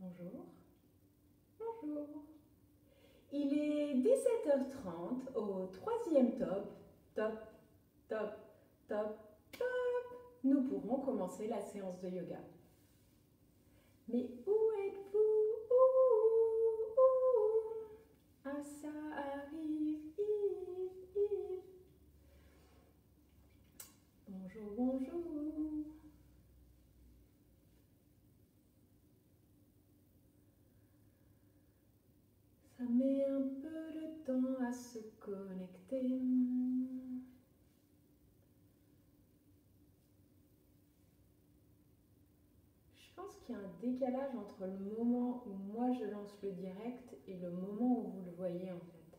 Bonjour. Bonjour. Il est 17h30 au troisième top, top, top, top, top. Nous pourrons commencer la séance de yoga. Mais où êtes-vous? Ah, ça arrive, Yves. Bonjour, bonjour. Ça met un peu de temps à se connecter. Je pense qu'il y a un décalage entre le moment où moi je lance le direct et le moment où vous le voyez en fait.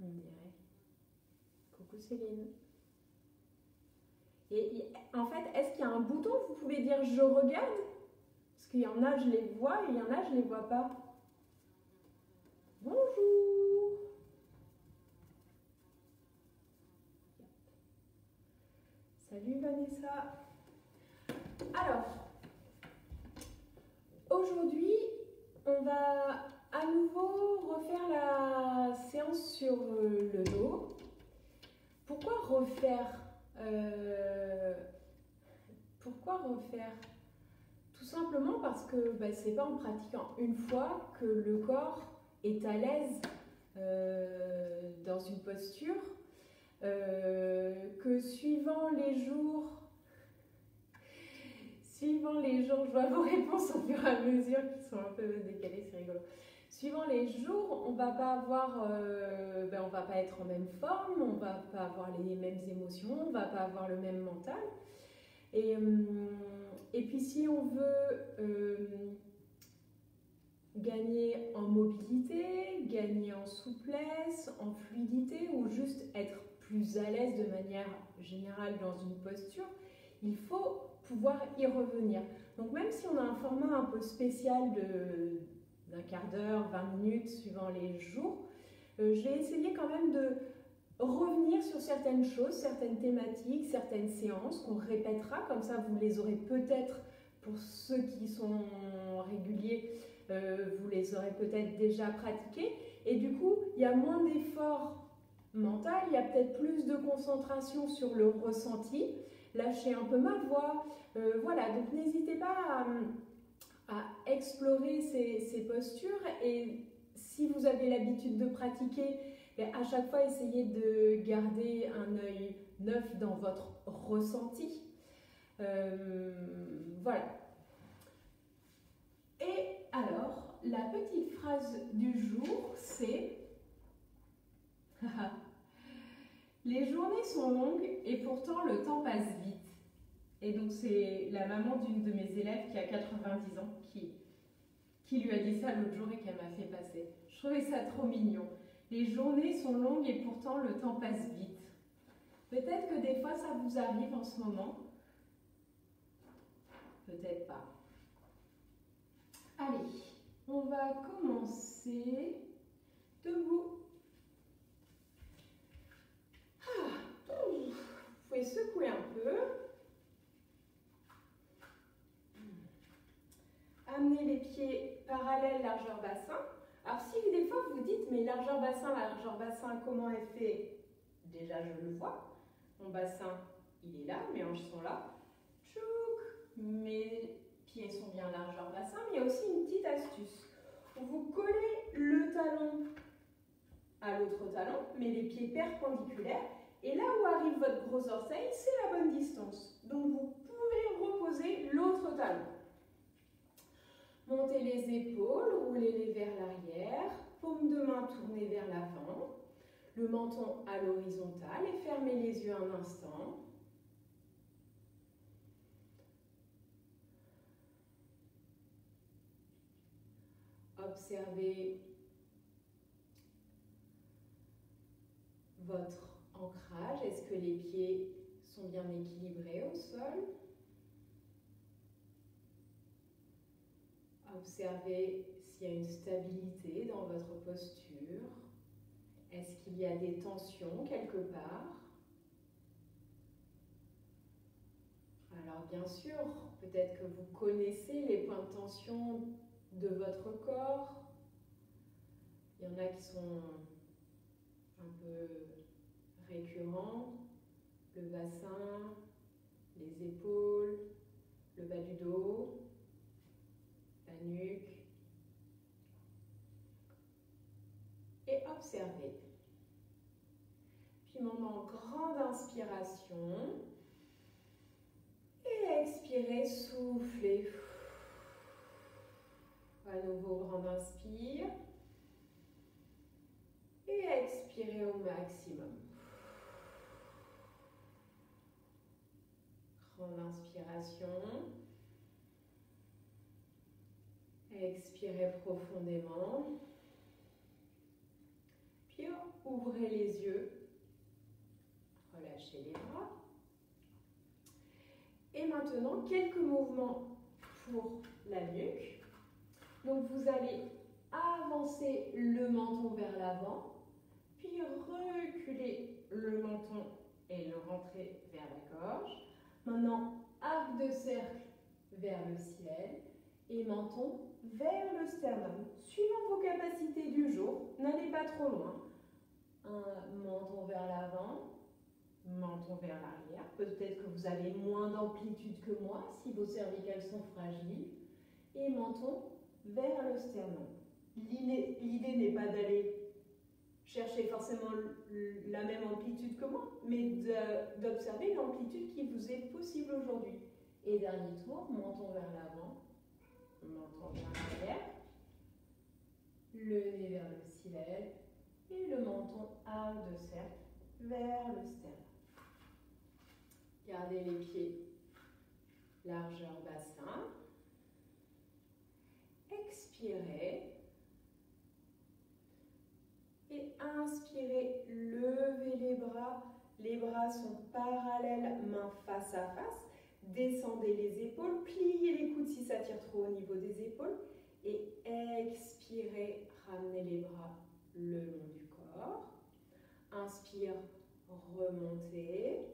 On dirait. Coucou Céline. Et en fait, est-ce qu'il y a un bouton où vous pouvez dire je regarde? Parce qu'il y en a, je les vois et il y en a, je ne les vois pas. Bonjour. Salut Vanessa. Alors, aujourd'hui, on va à nouveau refaire la séance sur le dos. Pourquoi refaire Tout simplement parce que c'est pas en pratiquant une fois que le corps est à l'aise dans une posture, que suivant les jours, je vois vos réponses au fur et à mesure qui sont un peu décalées, c'est rigolo. Suivant les jours, on va pas avoir, on va pas être en même forme, on va pas avoir les mêmes émotions, on va pas avoir le même mental. Et puis si on veut gagner en mobilité, gagner en souplesse, en fluidité ou juste être plus à l'aise de manière générale dans une posture, il faut pouvoir y revenir. Donc même si on a un format un peu spécial d'un quart d'heure, 20 minutes suivant les jours, je vais essayer quand même de revenir sur certaines choses, certaines thématiques, certaines séances qu'on répétera, comme ça vous les aurez peut-être, pour ceux qui sont réguliers, vous les aurez peut-être déjà pratiqués, et du coup il y a moins d'efforts mental, il y a peut-être plus de concentration sur le ressenti, lâcher un peu ma voix, voilà, donc n'hésitez pas à explorer ces postures, et si vous avez l'habitude de pratiquer, à chaque fois essayez de garder un œil neuf dans votre ressenti. Voilà. Et alors, la petite phrase du jour, c'est les journées sont longues et pourtant le temps passe vite. Et donc c'est la maman d'une de mes élèves qui a 90 ans qui lui a dit ça l'autre jour et qu'elle m'a fait passer. Je trouvais ça trop mignon. Les journées sont longues et pourtant le temps passe vite. Peut-être que des fois ça vous arrive en ce moment. Peut-être pas. Allez, on va commencer debout. Vous pouvez secouer un peu. Amenez les pieds parallèles, largeur bassin. Alors si des fois vous dites, mais largeur bassin, comment elle fait? Déjà je le vois. Mon bassin, il est là, mes hanches sont là. Tchouk, mes pieds sont bien largeur bassin, mais il y a aussi une petite astuce. Vous collez le talon à l'autre talon, mais les pieds perpendiculaires. Et là où arrive votre gros orteil, c'est la bonne distance. Donc vous pouvez reposer l'autre talon. Montez les épaules, roulez-les vers l'arrière, paume de main tournée vers l'avant, le menton à l'horizontale et fermez les yeux un instant. Observez votre ancrage. Est-ce que les pieds sont bien équilibrés au sol? Observez s'il y a une stabilité dans votre posture. Est-ce qu'il y a des tensions quelque part? Alors bien sûr, peut-être que vous connaissez les points de tension de votre corps. Il y en a qui sont un peu récurrents, le bassin, les épaules, le bas du dos, la nuque. Et observez. Puis maintenant, grande inspiration. Et expirez, soufflez. À nouveau, grande inspire. Et expirez au maximum. Grande inspiration. Expirez profondément. Puis ouvrez les yeux. Relâchez les bras. Et maintenant, quelques mouvements pour la nuque. Donc vous allez avancer le menton vers l'avant, puis reculer le menton et le rentrer vers la gorge. Maintenant, arc de cercle vers le ciel et menton vers le sternum. Suivant vos capacités du jour, n'allez pas trop loin. Un menton vers l'avant, menton vers l'arrière. Peut-être que vous avez moins d'amplitude que moi si vos cervicales sont fragiles. Et menton vers le sternum. L'idée n'est pas d'aller chercher forcément la même amplitude que moi, mais d'observer l'amplitude qui vous est possible aujourd'hui. Et dernier tour, menton vers l'avant, menton vers l'arrière, le nez vers le ciel et le menton arc de cercle vers le sternum. Gardez les pieds largeur bassin. Expirez. Et inspirez, levez les bras. Les bras sont parallèles, mains face à face. Descendez les épaules, pliez les coudes si ça tire trop au niveau des épaules. Et expirez, ramenez les bras le long du corps. Inspire, remontez.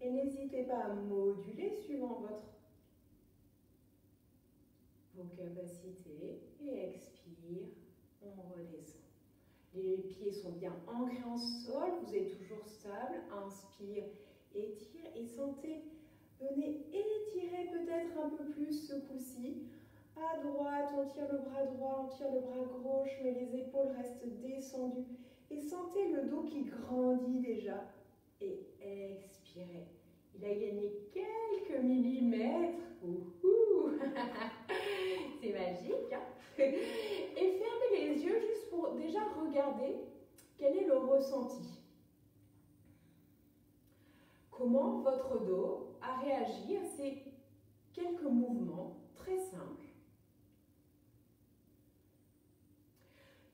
Et n'hésitez pas à moduler suivant vos capacités. Et expire, on redescend. Les pieds sont bien ancrés en sol, vous êtes toujours stable. Inspire, étire et sentez. Venez étirer peut-être un peu plus ce coup-ci. À droite, on tire le bras droit, on tire le bras gauche, mais les épaules restent descendues. Et sentez le dos qui grandit déjà. Et expirez. Il a gagné quelques millimètres. C'est magique, hein? Et fermez les yeux juste pour déjà regarder quel est le ressenti. Comment votre dos a réagi à ces quelques mouvements très simples.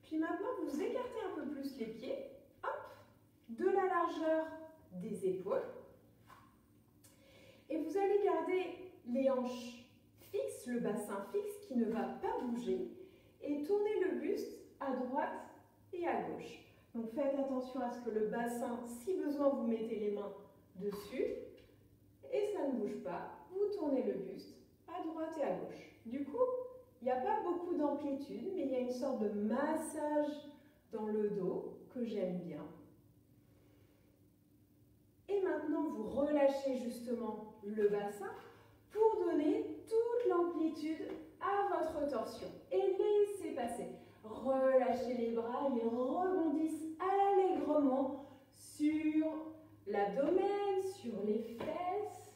Puis maintenant, vous écartez un peu plus les pieds, hop, de la largeur des épaules. Et vous allez garder les hanches fixes, le bassin fixe qui ne va pas bouger. Et tournez le buste à droite et à gauche. Donc faites attention à ce que le bassin, si besoin, vous mettez les mains dessus. Et ça ne bouge pas. Vous tournez le buste à droite et à gauche. Du coup, il n'y a pas beaucoup d'amplitude, mais il y a une sorte de massage dans le dos que j'aime bien. Et maintenant, vous relâchez justement le bassin pour donner toute l'amplitude à votre torsion. Et laissez passer. Relâchez les bras, ils rebondissent allègrement sur l'abdomen, sur les fesses.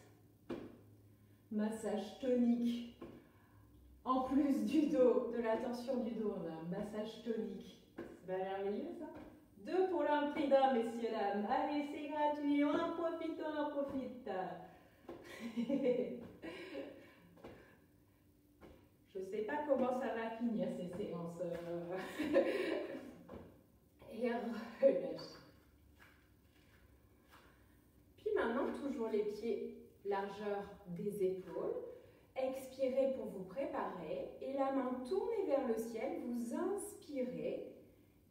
Massage tonique. En plus du dos, de la torsion du dos, on a un massage tonique. C'est pas merveilleux ça? 2 pour l'un, prix d'un, messieurs, dames. Allez, c'est gratuit, on en profite, on en profite. Je ne sais pas comment ça va finir ces séances. Et relâche. Puis maintenant, toujours les pieds largeur des épaules. Expirez pour vous préparer. Et la main tournée vers le ciel, vous inspirez.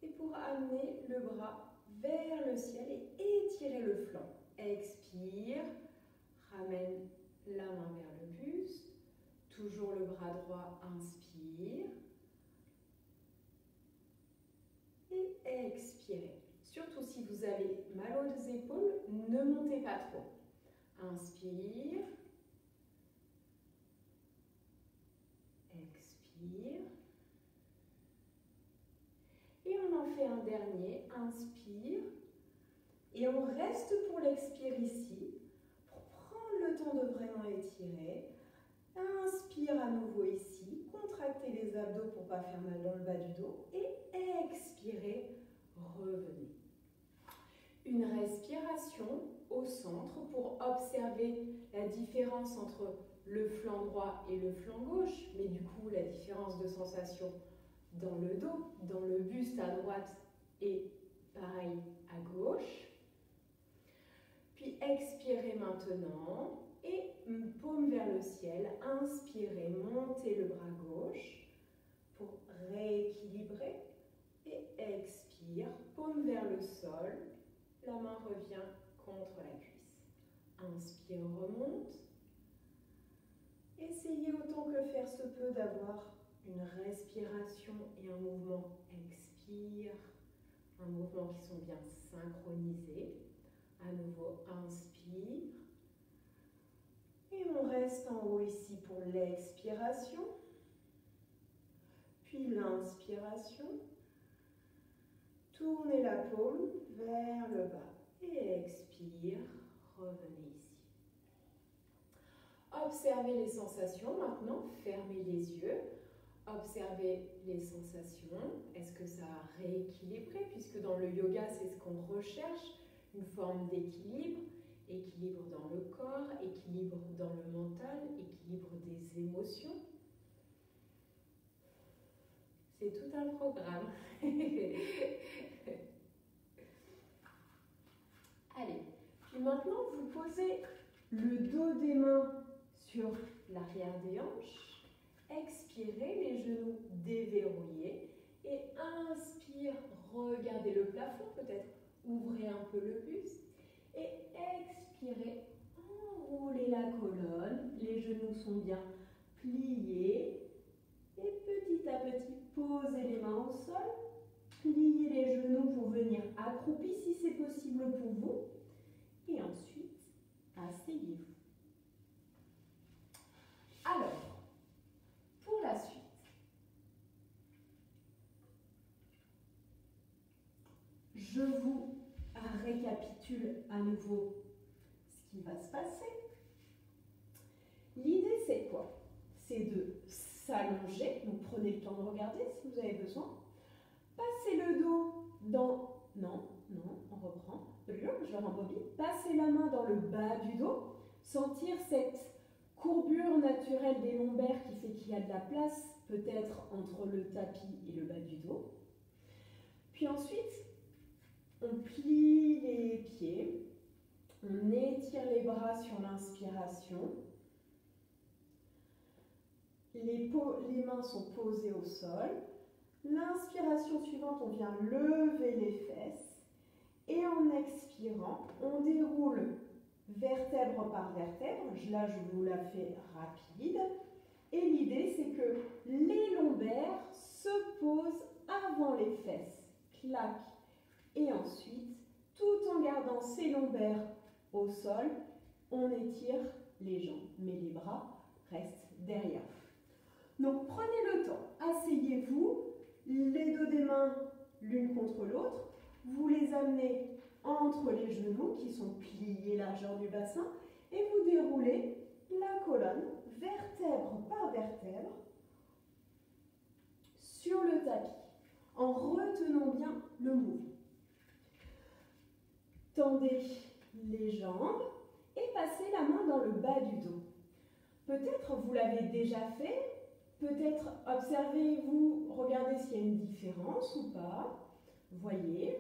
Et pour amener le bras vers le ciel et étirer le flanc. Expire, ramène la main vers le buste, toujours le bras droit, inspire. Et expirez. Surtout si vous avez mal aux épaules, ne montez pas trop. Inspire. Expire. Et on en fait un dernier. Inspire. Et on reste pour l'expire ici, pour prendre le temps de vraiment étirer. Inspire à nouveau ici, contractez les abdos pour ne pas faire mal dans le bas du dos. Et expirez, revenez. Une respiration au centre pour observer la différence entre le flanc droit et le flanc gauche, mais du coup la différence de sensation dans le dos, dans le buste à droite et pareil à gauche. Puis expirez maintenant et paume vers le ciel. Inspirez, montez le bras gauche pour rééquilibrer et expire, paume vers le sol. La main revient contre la cuisse. Inspire, remonte. Essayez autant que faire se peut d'avoir une respiration et un mouvement expire, un mouvement qui sont bien synchronisés. À nouveau, inspire. Et on reste en haut ici pour l'expiration. Puis l'inspiration. Tournez la paume vers le bas. Et expire. Revenez ici. Observez les sensations. Maintenant, fermez les yeux. Observez les sensations. Est-ce que ça a rééquilibré? Puisque dans le yoga, c'est ce qu'on recherche. Une forme d'équilibre, équilibre dans le corps, équilibre dans le mental, équilibre des émotions. C'est tout un programme. Allez, puis maintenant vous posez le dos des mains sur l'arrière des hanches, expirez, les genoux déverrouillés et inspire, regardez le plafond peut-être. Ouvrez un peu le buste et expirez, enroulez la colonne, les genoux sont bien pliés et petit à petit posez les mains au sol, pliez les genoux pour venir accroupi si c'est possible pour vous et ensuite asseyez-vous. Alors, pour la suite, je vous récapitule à nouveau ce qui va se passer. L'idée, c'est quoi? C'est de s'allonger, donc prenez le temps de regarder si vous avez besoin. Passez le dos dans... Non, on reprend. Je rembobine. Passez la main dans le bas du dos. Sentir cette courbure naturelle des lombaires qui fait qu'il y a de la place, peut-être entre le tapis et le bas du dos. Puis ensuite, on plie les pieds, on étire les bras sur l'inspiration. Les mains sont posées au sol. L'inspiration suivante, on vient lever les fesses. Et en expirant, on déroule vertèbre par vertèbre. Là, je vous la fais rapide. Et l'idée, c'est que les lombaires se posent avant les fesses. Clac. Et ensuite, tout en gardant ces lombaires au sol, on étire les jambes. Mais les bras restent derrière. Donc, prenez le temps. Asseyez-vous, les dos des mains l'une contre l'autre. Vous les amenez entre les genoux qui sont pliés largeur du bassin et vous déroulez la colonne vertèbre par vertèbre sur le tapis en retenant bien le mouvement. Tendez les jambes et passez la main dans le bas du dos. Peut-être vous l'avez déjà fait, peut-être observez-vous, regardez s'il y a une différence ou pas. Voyez,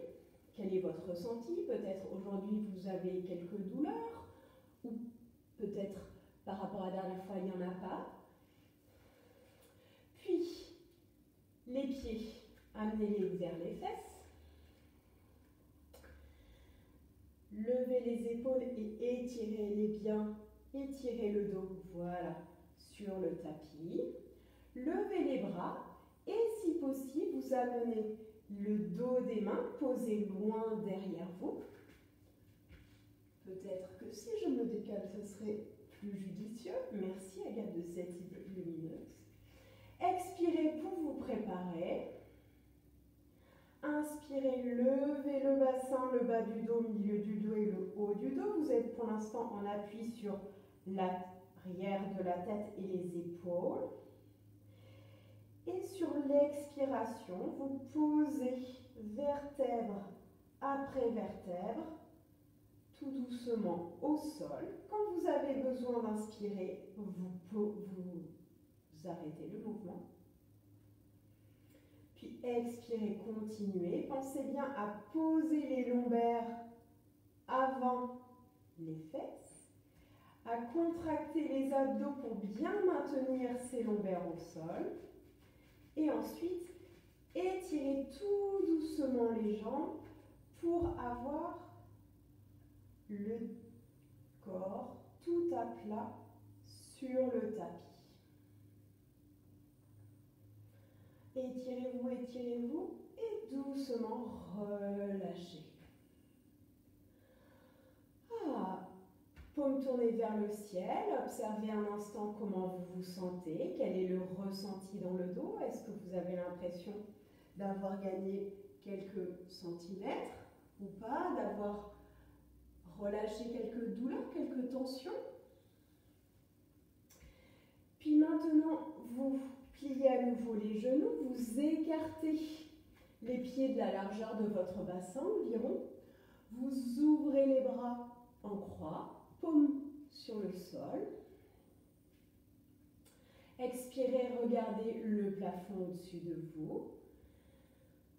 quel est votre ressenti? Peut-être aujourd'hui vous avez quelques douleurs, ou peut-être par rapport à la dernière fois il n'y en a pas. Puis, les pieds, amenez-les vers les fesses. Levez les épaules et étirez-les bien étirez le dos, voilà, sur le tapis. Levez les bras et si possible, vous amenez le dos des mains posé loin derrière vous. Peut-être que si je me décale, ce serait plus judicieux. Merci Agathe de cette idée lumineuse. Expirez pour vous préparer. Inspirez, levez le bassin, le bas du dos, milieu du dos et le haut du dos. Vous êtes pour l'instant en appui sur l'arrière de la tête et les épaules. Et sur l'expiration, vous posez vertèbre après vertèbre, tout doucement au sol. Quand vous avez besoin d'inspirer, vous arrêtez le mouvement. Puis expirez, continuez. Pensez bien à poser les lombaires avant les fesses, à contracter les abdos pour bien maintenir ces lombaires au sol. Et ensuite, étirez tout doucement les jambes pour avoir le corps tout à plat sur le tapis. Étirez-vous, étirez-vous et doucement relâchez. Paume tournée vers le ciel, observez un instant comment vous vous sentez, quel est le ressenti dans le dos. Est-ce que vous avez l'impression d'avoir gagné quelques centimètres ou pas, d'avoir relâché quelques douleurs, quelques tensions? Puis maintenant, vous pliez à nouveau les genoux, vous écartez les pieds de la largeur de votre bassin environ, vous ouvrez les bras en croix, paume sur le sol. Expirez, regardez le plafond au-dessus de vous.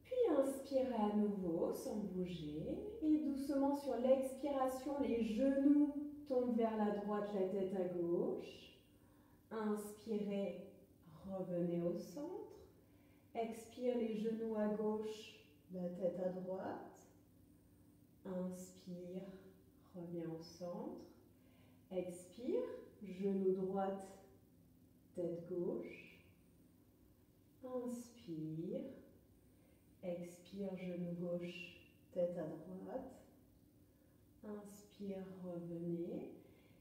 Puis inspirez à nouveau sans bouger. Et doucement sur l'expiration, les genoux tombent vers la droite, la tête à gauche. Inspirez, revenez au centre. Expire, les genoux à gauche, la tête à droite. Inspire, reviens au centre. Expire, genou droite, tête gauche. Inspire. Expire, genou gauche, tête à droite. Inspire, revenez.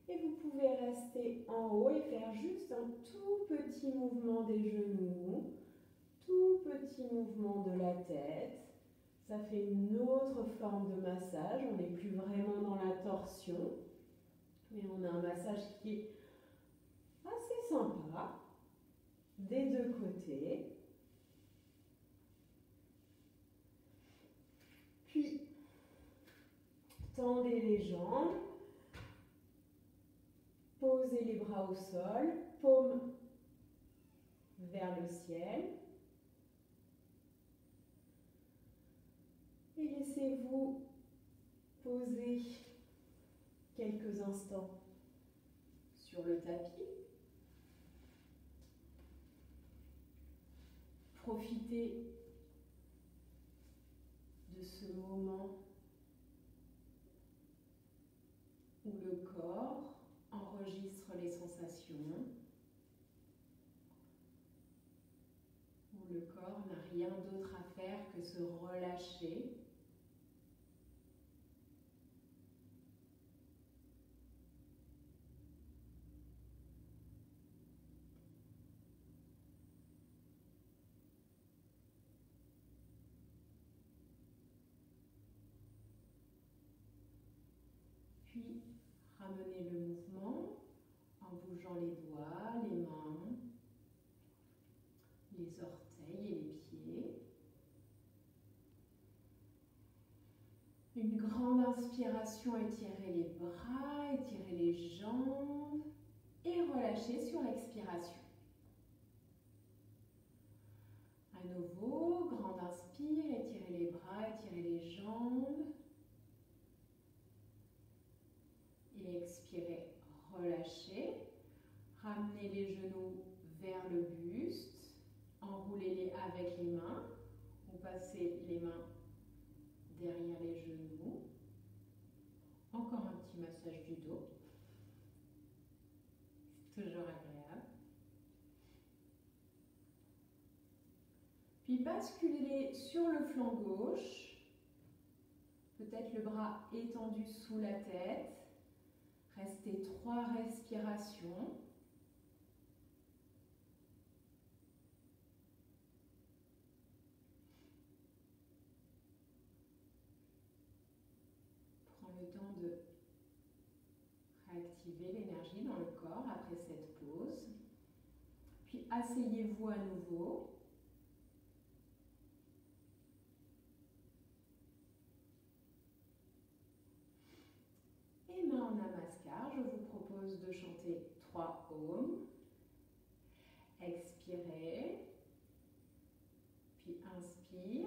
Et vous pouvez rester en haut et faire juste un tout petit mouvement des genoux, tout petit mouvement de la tête. Ça fait une autre forme de massage. On n'est plus vraiment dans la torsion, mais on a un massage qui est assez sympa des deux côtés. Puis, tendez les jambes, posez les bras au sol, paume vers le ciel. Et laissez-vous poser quelques instants sur le tapis. Profitez de ce moment où le corps enregistre les sensations, où le corps n'a rien d'autre à faire que se relâcher. Puis, ramenez le mouvement en bougeant les doigts, les mains, les orteils et les pieds. Une grande inspiration, étirez les bras, étirez les jambes et relâchez sur l'expiration. À nouveau, grande inspire, étirez les bras, étirez les jambes. Et expirez, relâchez. Ramenez les genoux vers le buste. Enroulez-les avec les mains. Ou passez les mains derrière les genoux. Encore un petit massage du dos. Puis basculez sur le flanc gauche. Peut-être le bras étendu sous la tête. Restez 3 respirations. Prends le temps de réactiver l'énergie dans le corps après cette pause. Puis asseyez-vous à nouveau. Et main en namaskar, je vous propose de chanter 3 Om. Expirez. Puis inspire.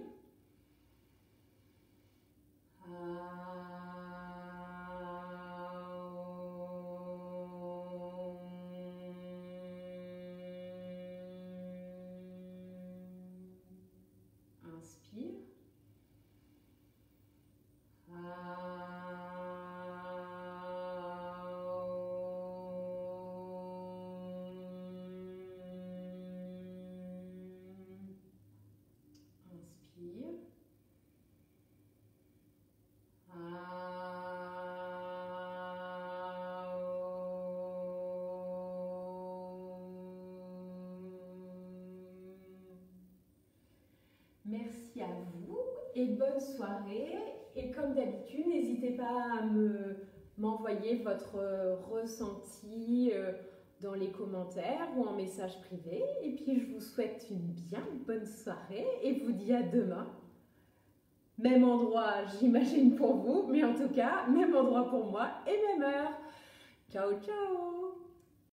Inspire. Inspire. Merci à vous et bonne soirée. Et comme d'habitude, n'hésitez pas à m'envoyer votre ressenti dans les commentaires ou en message privé. Et puis, je vous souhaite une bien bonne soirée et vous dis à demain. Même endroit, j'imagine, pour vous, mais en tout cas, même endroit pour moi et même heure. Ciao, ciao!